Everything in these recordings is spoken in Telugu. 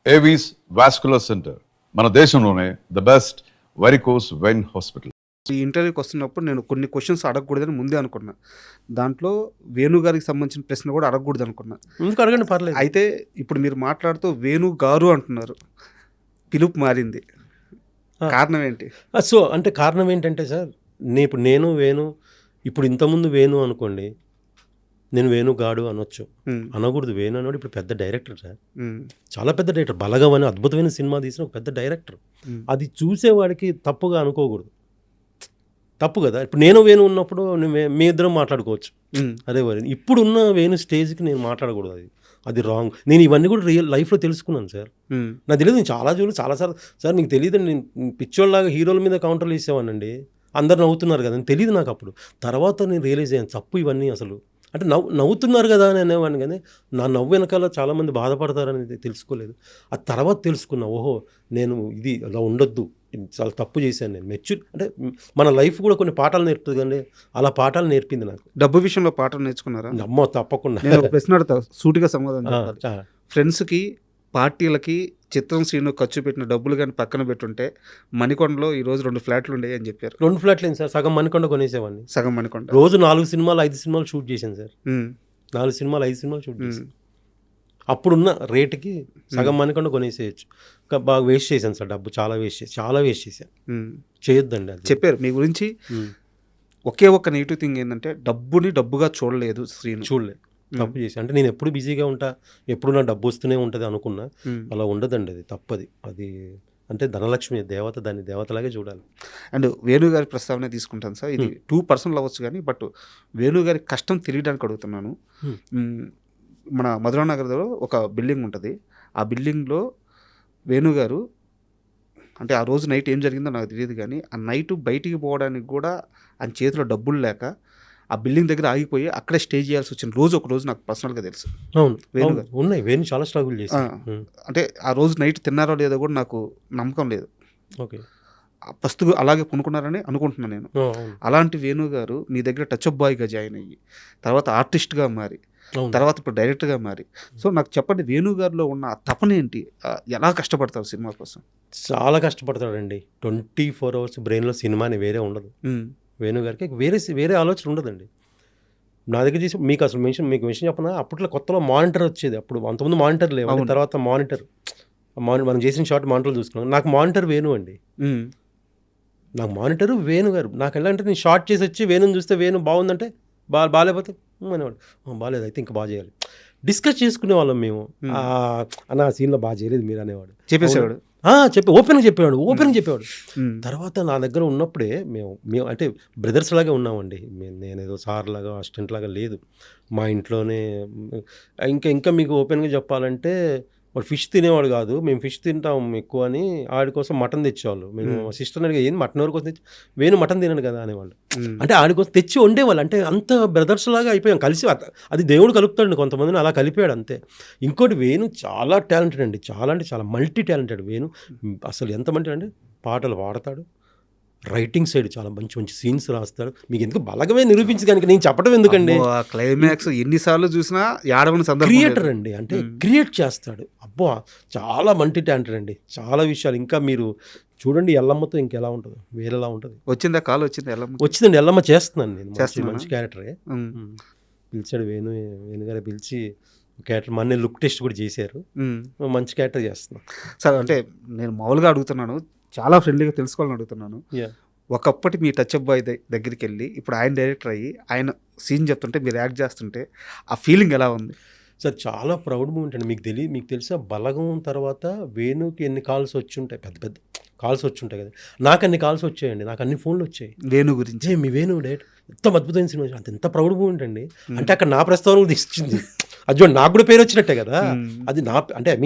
ఏవీస్ వాస్కులర్ సెంటర్ మన దేశంలోనే the best varicose vein hospital. ఈ ఇంటర్వ్యూకి వస్తున్నప్పుడు నేను కొన్ని క్వశ్చన్స్ అడగకూడదని ముందే అనుకున్నా. దాంట్లో వేణు గారికి సంబంధించిన ప్రశ్న కూడా అడగకూడదు అనుకున్నా. ఎందుకు అడగండి, పర్లేదు. అయితే ఇప్పుడు మీరు మాట్లాడుతూ వేణు గారు అంటున్నారు, పిలుపు మారింది, కారణం ఏంటి? సో అంటే కారణం ఏంటంటే సార్, నేను వేణు, ఇప్పుడు ఇంతకుముందు వేణు అనుకోండి, నేను వేణు గాడు అనొచ్చు, అనకూడదు. వేణు అన్నాడు ఇప్పుడు పెద్ద డైరెక్టర్ సార్, చాలా పెద్ద డైరెక్టర్. బలగం అని అద్భుతమైన సినిమా తీసిన ఒక పెద్ద డైరెక్టర్. అది చూసేవాడికి తప్పుగా అనుకోకూడదు, తప్పు కదా. ఇప్పుడు నేను వేణు ఉన్నప్పుడు మీ ఇద్దరం మాట్లాడుకోవచ్చు, అదే మరి ఇప్పుడున్న వేణు స్టేజ్కి నేను మాట్లాడకూడదు, అది రాంగ్. నేను ఇవన్నీ కూడా రియల్ లైఫ్లో తెలుసుకున్నాను సార్. నాకు తెలియదు, నేను చాలాసార్లు సార్ మీకు తెలియదు, నేను పిచ్చోళ్ళలాగా హీరోల మీద కౌంటర్లు వేసేవానండి, అందరు నవ్వుతున్నారు కదా అని తెలియదు నాకు. అప్పుడు తర్వాత నేను రియలైజ్ అయ్యాను, తప్పు ఇవన్నీ అసలు. అంటే నవ్వుతున్నారు కదా అని అనేవాడిని, కానీ నా నవ్వు వెనకాల చాలామంది బాధపడతారని తెలుసుకోలేదు. ఆ తర్వాత తెలుసుకున్నా, ఓహో నేను ఇది అలా ఉండొద్దు, చాలా తప్పు చేశాను నేను. అంటే మన లైఫ్ కూడా కొన్ని పాఠాలు నేర్పుతుంది, కానీ అలా పాఠాలు నేర్పింది నాకు. డబ్బు విషయంలో పాఠాలు నేర్చుకున్నారా? అమ్మో తప్పకుండా. నేను ఒక ప్రశ్న అడుగుతా, సూటిగా సమాధానం. ఫ్రెండ్స్కి పార్టీలకి చిత్రం శ్రీను ఖర్చు పెట్టిన డబ్బులు కానీ పక్కన పెట్టుంటే మణికొండలో ఈరోజు 2 ఫ్లాట్లు ఉండేవి అని చెప్పారు. 2 ఫ్లాట్లు ఏంటి సార్, సగం మణికొండ కొనేసేవాడిని. సగం మణికొండ. రోజు 4 సినిమాలు 5 సినిమాలు షూట్ చేశాను సార్. 4 సినిమాలు 5 సినిమాలు షూట్ చేశాను. అప్పుడున్న రేటుకి సగం మణికొండ కొనేసేయచ్చు. బాగా వేస్ట్ చేశాను సార్, డబ్బు చాలా వేస్ట్ చేశాను. చేయొద్దండి అది. చెప్పారు మీ గురించి. ఒకే ఒక్క నెగిటివ్ థింగ్ ఏంటంటే డబ్బుని డబ్బుగా చూడలేదు శ్రీను. చూడలేదు, తప్పు చేసి. అంటే నేను ఎప్పుడు బిజీగా ఉంటా, ఎప్పుడు నా డబ్బు వస్తూనే ఉంటుంది అనుకున్నా. అలా ఉండదండి, అది తప్పది. అది అంటే ధనలక్ష్మి దేవత, దాన్ని దేవతలాగే చూడాలి. అండ్ వేణు గారి ప్రస్తావన తీసుకుంటాను సార్, ఇది 2% అవ్వచ్చు కానీ, బట్ వేణు గారి కష్టం తెలియడానికి అడుగుతున్నాను. మన మధురానగర్లో ఒక బిల్డింగ్ ఉంటుంది, ఆ బిల్డింగ్లో వేణు గారు, అంటే ఆ రోజు నైట్ ఏం జరిగిందో నాకు తెలియదు కానీ, ఆ నైట్ బయటికి పోవడానికి కూడా ఆయన చేతిలో డబ్బులు లేక ఆ బిల్డింగ్ దగ్గర ఆగిపోయి అక్కడే స్టే చేయాల్సి వచ్చిన రోజు ఒక రోజు నాకు పర్సనల్గా తెలుసు. వేణు గారు ఉన్నాయి, వేణు చాలా స్ట్రగుల్ చేసి. అంటే ఆ రోజు నైట్ తిన్నారో లేదో కూడా నాకు నమ్మకం లేదు. ఓకే, ఫస్ట్ అలాగే కొనుక్కున్నారని అనుకుంటున్నాను నేను. అలాంటి వేణు గారు మీ దగ్గర టచ్ అప్ బాయ్గా జాయిన్ అయ్యి, తర్వాత ఆర్టిస్ట్గా మారి, తర్వాత ఇప్పుడు డైరెక్టర్గా మారి. సో నాకు చెప్పండి, వేణు గారిలో ఉన్న ఆ తపన ఏంటి, ఎలా కష్టపడతారు సినిమా కోసం? చాలా కష్టపడతాడండి. 24 hours బ్రెయిన్లో సినిమా అని వేరే ఉండదు. వేణు గారికి వేరే ఆలోచన ఉండదండి. నా దగ్గర చేసి మీకు అసలు మీకు విషయం చెప్పనా, అప్పట్లో కొత్తలో మానిటర్ వచ్చేది. అప్పుడు అంతకుముందు మానిటర్ లేవు, తర్వాత మానిటర్ మనం చేసిన షార్ట్ మానిటర్లు చూసుకున్నాం. నాకు మానిటర్ వేణు అండి, నాకు మానిటరు వేణు గారు. నాకు ఎలా అంటే, నేను షార్ట్ చేసి వచ్చి వేణుని చూస్తే వేణు బాగుందంటే బాగాలేకపోతే అనేవాడు, బాగాలేదు అయితే ఇంకా బాగా చేయాలి. డిస్కస్ చేసుకునే వాళ్ళం మేము. అన్న సీన్లో బాగా చేయలేదు మీరు అనేవాడు, చెప్పేసేవాడు. ఓపెన్గా చెప్పేవాడు. తర్వాత నా దగ్గర ఉన్నప్పుడే మేము అంటే బ్రదర్స్ లాగా ఉన్నామండి. నేనేదో సార్ లాగా అసిస్టెంట్ లాగా లేదు, మా ఇంట్లోనే. ఇంకా మీకు ఓపెన్గా చెప్పాలంటే, వాడు ఫిష్ తినేవాడు కాదు, మేము ఫిష్ తింటాం ఎక్కువ అని ఆడి కోసం మటన్ తెచ్చేవాళ్ళు. మేము సిస్టర్ అడిగా, ఏంది మటన్ ఎవరి కోసం తెచ్చి, వేణు మటన్ తినడు కదా అనేవాళ్ళు. అంటే ఆడి కోసం తెచ్చి వండేవాళ్ళు. అంటే అంత బ్రదర్స్ లాగా అయిపోయాం కలిసి. అది దేవుడు కలుపుతాడు కొంతమందిని, అలా కలిపాడు అంతే. ఇంకోటి, వేణు చాలా టాలెంటెడ్ అండి, చాలా అంటే చాలా మల్టీ టాలెంటెడ్ వేణు. అసలు ఎంత మల్టీ అంటే, పాటలు పాడతాడు, రైటింగ్ సైడ్ చాలా మంచి సీన్స్ రాస్తాడు. మీకు ఎందుకు బలగమే నిరూపించి కనుక నేను చెప్పడం ఎందుకండి, క్లైమాక్స్ ఎన్నిసార్లు చూసినా యాడవని సందర్భం. క్రియేటర్ అండి, అంటే క్రియేట్ చేస్తాడు. అబ్బో చాలా మల్టీ టాలెంటెడ్ అండి, చాలా విషయాలు. ఇంకా మీరు చూడండి, ఎల్లమ్మతో ఇంకెలా ఉంటుంది, వేరేలా ఉంటుంది. వచ్చిందా కాల్? వచ్చిందండి, ఎల్లమ్మ చేస్తున్నాను నేను. మంచి క్యారెక్టరే పిలిచాడు వేణు గారు, పిలిచి క్యారెక్టర్ మన లుక్ టెస్ట్ కూడా చేశారు. మంచి క్యారెక్టర్ చేస్తున్నాను సార్. అంటే నేను మామూలుగా అడుగుతున్నాను, చాలా ఫ్రెండ్లీగా తెలుసుకోవాలని అడుగుతున్నాను. ఒకప్పటి మీ టచ్ అప్ బాయ్ దగ్గరికి వెళ్ళి ఇప్పుడు ఆయన డైరెక్టర్ అయ్యి ఆయన సీన్ చెప్తుంటే మీరు యాక్ట్ చేస్తుంటే ఆ ఫీలింగ్ ఎలా ఉంది సార్? చాలా ప్రౌడ్ మూమెంట్ అండి. మీకు తెలుసా, బలగం తర్వాత వేణుకి ఎన్ని కాల్స్ వచ్చి ఉంటాయి, పెద్ద కాల్స్ వచ్చి ఉంటాయి కదా. నాకు అన్ని కాల్స్ వచ్చాయండి, నాకు అన్ని ఫోన్లు వచ్చాయి వేణు గురించి. మీ వేణు డైరెక్ట్ ఎంత అద్భుతమైన సినిమా, అంత ఎంత ప్రౌడ్ మూమెంట్ అండి. అంటే అక్కడ నా ప్రస్తావన కూడా ఇచ్చింది, అది నాకు కూడా పేరు వచ్చినట్టే కదా. అది నా అంటే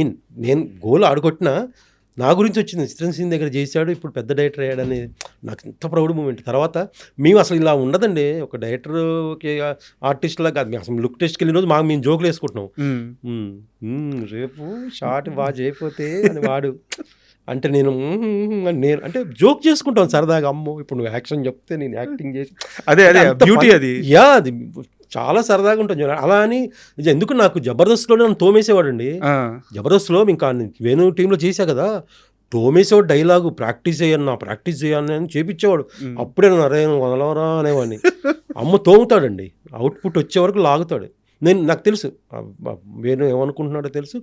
నేను గోల్ ఆడుకొట్టినా నా గురించి వచ్చింది. చిత్రం సీన్ దగ్గర చేశాడు, ఇప్పుడు పెద్ద డైరెక్టర్ అయ్యాడని నాకు ఎంత ప్రౌడ్ మూమెంట్. తర్వాత మేము అసలు ఇలా ఉండదండి, ఒక డైరెక్టర్కి ఆర్టిస్ట్లా కాదు. మేము అసలు లుక్ టెస్ట్కి వెళ్ళిన రోజు మేము జోకులు వేసుకుంటున్నాం, రేపు షార్ట్ బాగా చేయకపోతే అని వాడు అంటే నేను అంటే జోక్ చేసుకుంటాను సరదాగా. అమ్మో ఇప్పుడు నువ్వు యాక్షన్ చెప్తే నేను యాక్టింగ్ చేసి, అదే బ్యూటీ అది. అది చాలా సరదాగా ఉంటుంది చూడండి. అలా అని ఇది ఎందుకు నాకు జబర్దస్త్లోనే నన్ను తోమేసేవాడండి. జబర్దస్త్లో ఇంకా వేణు టీంలో చేశా కదా, తోమేసేవాడు డైలాగు, ప్రాక్టీస్ చేయను అని చేపించేవాడు. అప్పుడే నన్ను అరే వదలవరా అనేవాడిని. అమ్మ తోముతాడండి, అవుట్పుట్ వచ్చే వరకు లాగుతాడు. నాకు తెలుసు వేణు ఏమనుకుంటున్నాడో తెలుసు,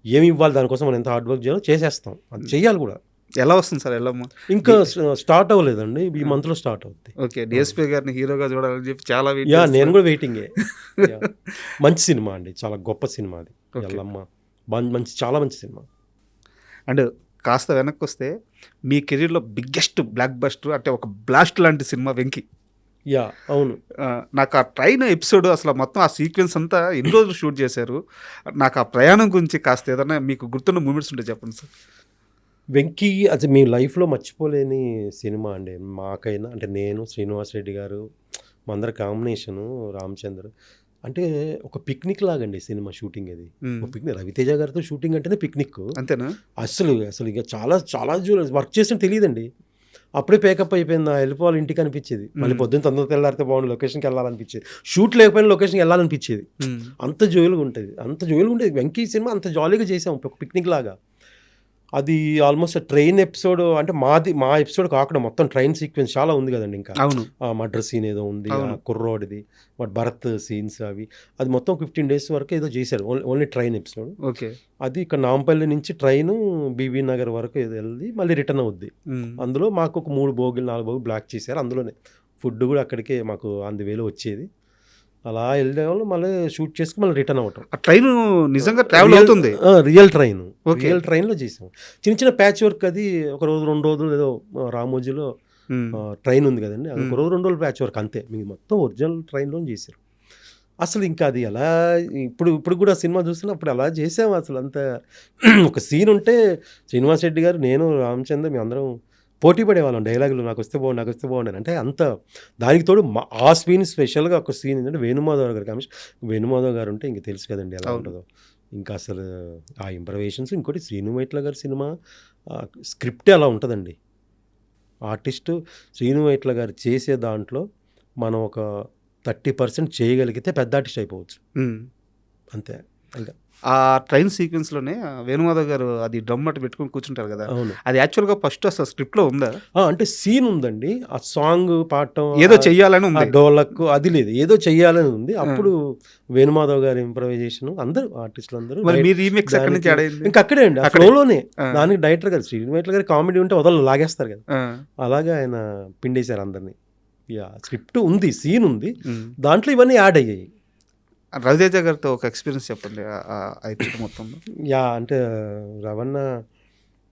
ఏమి ఇవ్వాలి దానికోసం మనం ఎంత హార్డ్ వర్క్ చేయాలో చేసేస్తాం, అది చెయ్యాలి కూడా. ఎలా వస్తుంది సార్ ఎల్లమ్మ? ఇంకా స్టార్ట్ అవ్వలేదండి, ఈ మంత్లో స్టార్ట్ అవుతుంది. ఓకే, డిఎస్పీ గారిని హీరోగా చూడాలని చెప్పి చాలా నేను కూడా వెయిటింగే. మంచి సినిమా అండి, చాలా గొప్ప సినిమా అది ఎల్లమ్మ, మంచి చాలా మంచి సినిమా. అండ్ కాస్త వెనక్కి వస్తే మీ కెరీర్లో బిగ్గెస్ట్ బ్లాక్ బస్టర్ అంటే ఒక బ్లాస్ట్ లాంటి సినిమా వెంకీ. అవును. నాకు ఆ ట్రైన్ ఎపిసోడ్ అసలు మొత్తం ఆ సీక్వెన్స్ అంతా ఎన్ని రోజులు షూట్ చేశారు, నాకు ఆ ప్రయాణం గురించి కాస్త ఏదైనా మీకు గుర్తున్న మూమెంట్స్ ఉంటే చెప్పండి సార్. వెంకీ అది మీ లైఫ్లో మర్చిపోలేని సినిమా అండి. మాకైనా అంటే నేను, శ్రీనివాస్ రెడ్డి గారు, మా అందరి కాంబినేషను, రామచంద్ర, అంటే ఒక పిక్నిక్ లాగండి సినిమా షూటింగ్. అది ఒక పిక్నిక్, రవితేజ గారితో షూటింగ్ అంటేనే పిక్నిక్. అంతేనా? అసలు ఇక చాలా చాలా వర్క్ చేసిన తెలియదండి. అప్పుడే పేకప్ అయిపోయింది, వెళ్ళిపోవాలి ఇంటికి అనిపించేది. మళ్ళీ పొద్దున్న తొందరగా తెల్లారితే బాగుంది, లొకేషన్కి వెళ్ళాలనిపించేది. షూట్ లేకపోయినా లొకేషన్కి వెళ్ళాలనిపించేది. అంత జోలుగా ఉంటుంది వెంకీ సినిమా. అంత జాలీగా చేసాం, ఒక పిక్నిక్ లాగా. అది ఆల్మోస్ట్ ట్రైన్ ఎపిసోడ్ అంటే మా ఎపిసోడ్ కాకుండా మొత్తం ట్రైన్ సీక్వెన్స్ చాలా ఉంది కదండి. ఇంకా అవును, మర్డర్ సీన్ ఏదో ఉంది, కుర్రోడిది, భరత్ సీన్స్ అవి, అది మొత్తం 15 days వరకు ఏదో చేశారు, ఓన్లీ ట్రైన్ ఎపిసోడ్. ఓకే, అది ఇక్కడ నాంపల్లి నుంచి ట్రైన్ బీబీ నగర్ వరకు ఏదో వెళ్ళి మళ్ళీ రిటర్న్ అవుద్ది. అందులో మాకు ఒక 3 బోగీలు 4 బోగీలు బ్లాక్ చేశారు. అందులోనే ఫుడ్ కూడా అక్కడికే మాకు 1,000 వచ్చేది. అలా వెళ్ళేవాళ్ళు, మళ్ళీ షూట్ చేసుకుని మళ్ళీ రిటర్న్ అవటం. ఆ ట్రైన్ నిజంగా ట్రావెల్ అవుతుంది, రియల్ ట్రైన్లో చేసాం. చిన్న ప్యాచ్ వర్క్, అది ఒక రోజు 2 రోజులు ఏదో రామోజీలో ట్రైన్ ఉంది కదండి, అది ఒక రోజు 2 రోజులు ప్యాచ్ వర్క్ అంతే. మీకు మొత్తం ఒరిజినల్ ట్రైన్లో చేశారు. అసలు ఇంకా అది ఎలా ఇప్పుడు కూడా సినిమా చూస్తున్నా అప్పుడు అలా చేసాము. అసలు అంత ఒక సీన్ ఉంటే శ్రీనివాస్ రెడ్డి గారు, నేను, రామచంద్ర, మీ అందరం పోటీ పడేవాళ్ళం డైలాగులు, నాకు వస్తే బాగుండు అంటే. అంత దానికి తోడు ఆ సీన్ స్పెషల్గా ఒక సీన్ ఏంటంటే వేణుమాధవ్ గారు కామిషన్. వేణుమాధవ్ గారు ఉంటే ఇంక తెలుసు కదండి ఎలా ఉంటుందో. ఇంకా అసలు ఆ ఇంప్రవేషన్స్. ఇంకోటి శ్రీను వైట్ల గారి సినిమా స్క్రిప్టే అలా ఉంటుందండి. ఆర్టిస్టు శ్రీను వైట్ల గారు చేసే దాంట్లో మనం ఒక 30% చేయగలిగితే పెద్ద ఆర్టిస్ట్ అయిపోవచ్చు అంతే. ఇంకా ఆ ట్రైన్ సీక్వెన్స్లోనే వేణుమాధవ్ గారు అది డ్రమ్ అటు పెట్టుకుని కూర్చుంటారు కదా, అవును, అది యాక్చువల్గా ఫస్ట్ అసలు స్క్రిప్ట్లో ఉందా? అంటే సీన్ ఉందండి, ఆ సాంగ్ పాడటం ఏదో చెయ్యాలని ఉంది, డోలక్ అది లేదు, ఏదో చెయ్యాలని ఉంది. అప్పుడు వేణుమాధవ్ గారి ఇంప్రవైజేషన్, అందరూ ఆర్టిస్టులు అందరూ. ఇంకా అక్కడే అండి, ఆ ఫ్లోలోనే. దానికి డైరెక్టర్ గారు శ్రీనివాస్ గారి కామెడీ ఉంటే వదలు లాగేస్తారు కదా, అలాగే ఆయన పిండేశారు అందరినీ. స్క్రిప్ట్ ఉంది, సీన్ ఉంది, దాంట్లో ఇవన్నీ యాడ్ అయ్యాయి. రవితేజ గారితో ఒక ఎక్స్పీరియన్స్ చెప్పండి మొత్తంలో. అంటే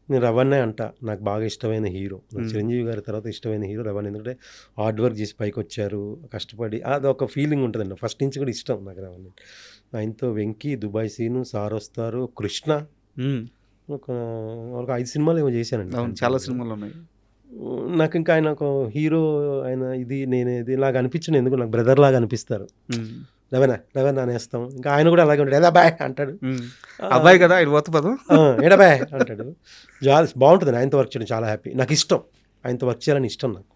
నేను రవణే అంట, నాకు బాగా ఇష్టమైన హీరో. చిరంజీవి గారి తర్వాత ఇష్టమైన హీరో రవణ్. ఎందుకంటే హార్డ్ వర్క్ చేసి పైకి వచ్చారు, కష్టపడి, అదొక ఫీలింగ్ ఉంటుందండి. ఫస్ట్ నుంచి కూడా ఇష్టం నాకు రవణ్. ఆయనతో వెంకీ, దుబాయ్ సీను, సార్ వస్తారు, కృష్ణ, ఒక 5 సినిమాలు ఏమో చేశానండి. చాలా సినిమాలు ఉన్నాయి. నాకు ఇంకా ఆయన ఒక హీరో, ఆయన ఇది నాకు అనిపించింది. ఎందుకు నాకు బ్రదర్ లాగా అనిపిస్తారు. రవణ అనేస్తాం, ఇంకా ఆయన కూడా అలాగే ఉంటాడు, ఎడాబాయ్ అంటాడు. అబ్బాయి కదా ఆయన పోత పదం, ఎడాబాయ్ అంటాడు. బాగుంటుంది ఆయనతో వర్క్ చేయడం, చాలా హ్యాపీ. నాకు ఇష్టం ఆయనతో వర్క్ చేయాలని ఇష్టం నాకు.